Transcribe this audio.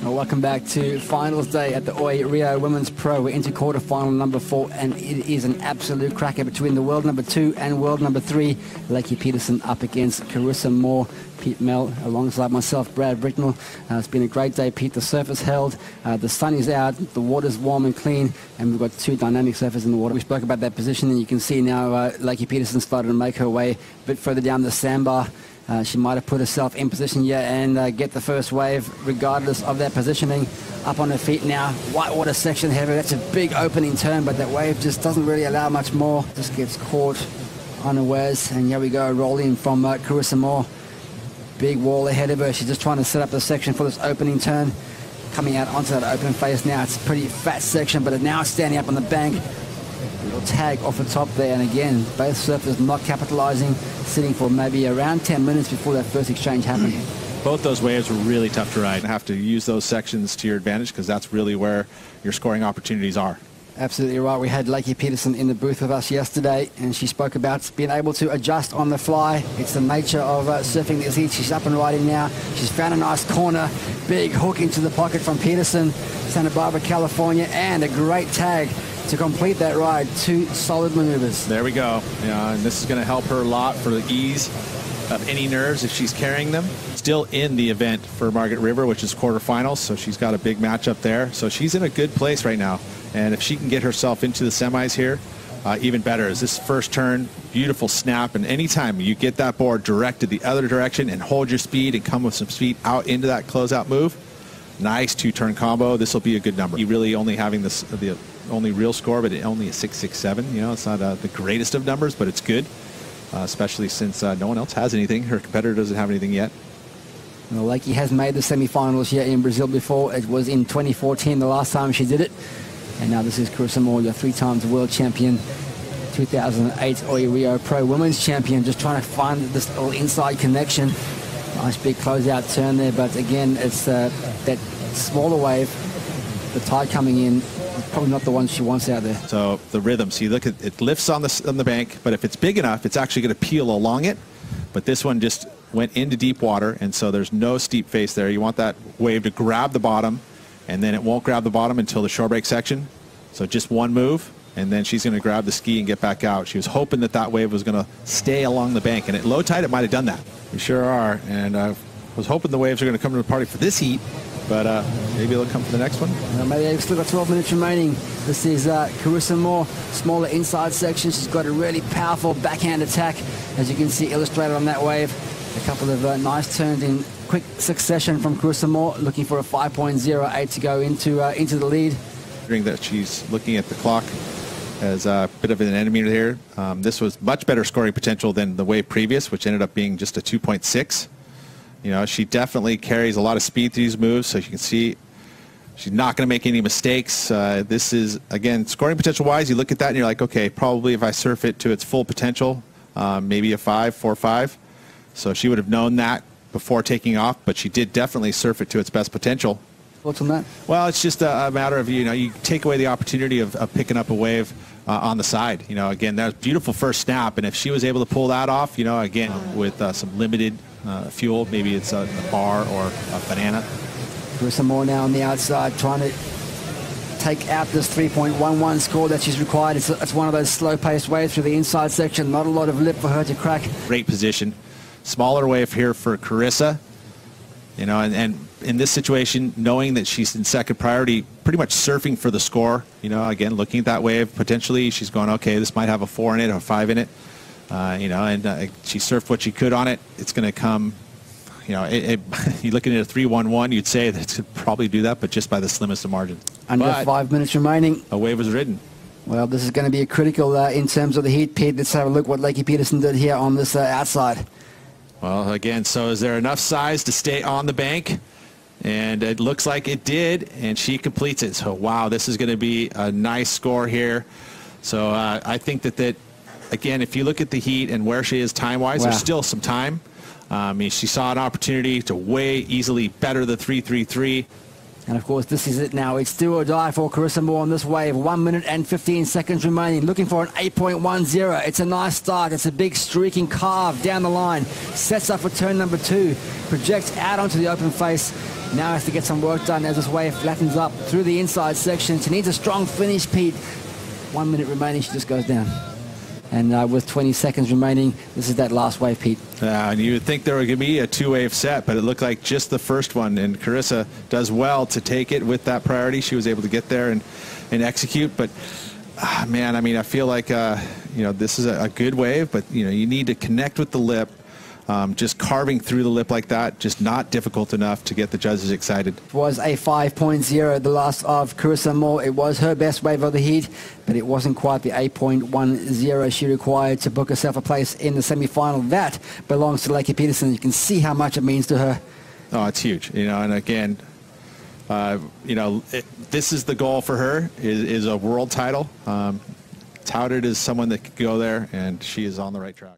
Well, welcome back to finals day at the Oi Rio Women's Pro. We're into quarterfinal number 4, and it is an absolute cracker between the world number 2 and world number 3. Lakey Peterson up against Carissa Moore. Pete Mel alongside myself, Brad Britnell. It's been a great day, Pete. The surface held, the sun is out, the water's warm and clean, and we've got 2 dynamic surfers in the water. We spoke about that position, and you can see now Lakey Peterson started to make her way a bit further down the sandbar. She might have put herself in position yet and get the first wave regardless of that positioning. Up on her feet now, whitewater section heavy. That's a big opening turn, but that wave just doesn't really allow much more. Just gets caught unawares, and here we go, rolling from Carissa Moore. Big wall ahead of her. She's just trying to set up the section for this opening turn. Coming out onto that open face now. It's a pretty fat section, but now it's standing up on the bank. Little tag off the top there, and again, both surfers not capitalizing, sitting for maybe around 10 minutes before that first exchange happened. Both those waves were really tough to ride. You have to use those sections to your advantage because that's really where your scoring opportunities are. Absolutely right. We had Lakey Peterson in the booth with us yesterday, and she spoke about being able to adjust on the fly. It's the nature of surfing this heat. She's up and riding now. She's found a nice corner. Big hook into the pocket from Peterson, Santa Barbara, California, and a great tag to complete that ride. 2 solid maneuvers. There we go. Yeah, and this is going to help her a lot for the ease of any nerves if she's carrying them. Still in the event for Margaret River, which is quarterfinals, so she's got a big matchup there. So she's in a good place right now. And if she can get herself into the semis here, even better. As this first turn, beautiful snap, and anytime you get that board directed the other direction and hold your speed and come with some speed out into that closeout move, nice 2-turn combo. This will be a good number. You really only having this the only real score, but only a 6.67. You know, it's not the greatest of numbers, but it's good, especially since no one else has anything. Her competitor doesn't have anything yet. Well, Lakey has made the semifinals here in Brazil before. It was in 2014, the last time she did it. And now this is Carissa Moore, your 3-times world champion, 2008 Oi Rio Pro Women's champion, just trying to find this little inside connection. Nice big closeout turn there, but again, it's that smaller wave, the tide coming in, probably not the one she wants out there. So the rhythm, see, look at it, lifts on the bank, but if it's big enough, it's actually going to peel along it. But this one just went into deep water, and so there's no steep face there. You want that wave to grab the bottom, and then it won't grab the bottom until the shore break section. So just one move, and then she's going to grab the ski and get back out. She was hoping that that wave was going to stay along the bank, and at low tide it might have done that. We sure are, and I was hoping the waves are going to come to the party for this heat, but maybe they'll come for the next one. Maybe they've still got 12 minutes remaining. This is Carissa Moore, smaller inside section. She's got a really powerful backhand attack, as you can see illustrated on that wave. A couple of nice turns in quick succession from Carissa Moore, looking for a 5.08 to go into the lead. Considering that she's looking at the clock as a bit of an enemy here, this was much better scoring potential than the wave previous, which ended up being just a 2.6. You know, she definitely carries a lot of speed through these moves, so you can see she's not going to make any mistakes. This is, again, scoring potential-wise, you look at that and you're like, okay, probably if I surf it to its full potential, maybe a 4.5. So she would have known that before taking off, but she did definitely surf it to its best potential. What's on that? Well, it's just a matter of, you know, you take away the opportunity of picking up a wave on the side. You know, again, that was a beautiful first snap, and if she was able to pull that off, you know, again, with some limited fuel, maybe it's a bar or a banana. Carissa Moore now on the outside trying to take out this 3.11 score that she's required. It's one of those slow-paced waves through the inside section. Not a lot of lip for her to crack. Great position. Smaller wave here for Carissa. You know, and in this situation, knowing that she's in second priority, pretty much surfing for the score. You know, again, looking at that wave, potentially she's going, okay, this might have a 4 in it or a 5 in it. You know, and she surfed what she could on it. It's going to come, you know, you're looking at a 3.11, you'd say that it could probably do that, but just by the slimmest of margins. Under 5 minutes remaining. A wave was ridden. Well, this is going to be a critical in terms of the heat, Pete. Let's have a look what Lakey Peterson did here on this outside. Well, again, so is there enough size to stay on the bank? And it looks like it did, and she completes it. So, wow, this is going to be a nice score here. So I think that, again, if you look at the heat and where she is time-wise, there's still some time. I mean, she saw an opportunity to way easily better the 3.33. And of course, this is it now. It's do or die for Carissa Moore on this wave. 1 minute and 15 seconds remaining. Looking for an 8.10. It's a nice start. It's a big streaking carve down the line. Sets up for turn number 2. Projects out onto the open face. Now has to get some work done as this wave flattens up through the inside section. She needs a strong finish, Pete. 1 minute remaining. She just goes down. And with 20 seconds remaining, this is that last wave, Pete. And you would think there would be a 2-wave set, but it looked like just the first one. And Carissa does well to take it with that priority. She was able to get there and execute. But, man, I mean, I feel like, this is a good wave, but, you need to connect with the lip. Just carving through the lip like that, just not difficult enough to get the judges excited. It was a 5.0, the last of Carissa Moore. It was her best wave of the heat, but it wasn't quite the 8.10 she required to book herself a place in the semi-final. That belongs to Lakey Peterson. You can see how much it means to her. Oh, it's huge. And again, this is the goal for her, is a world title. Touted as someone that could go there, and she is on the right track.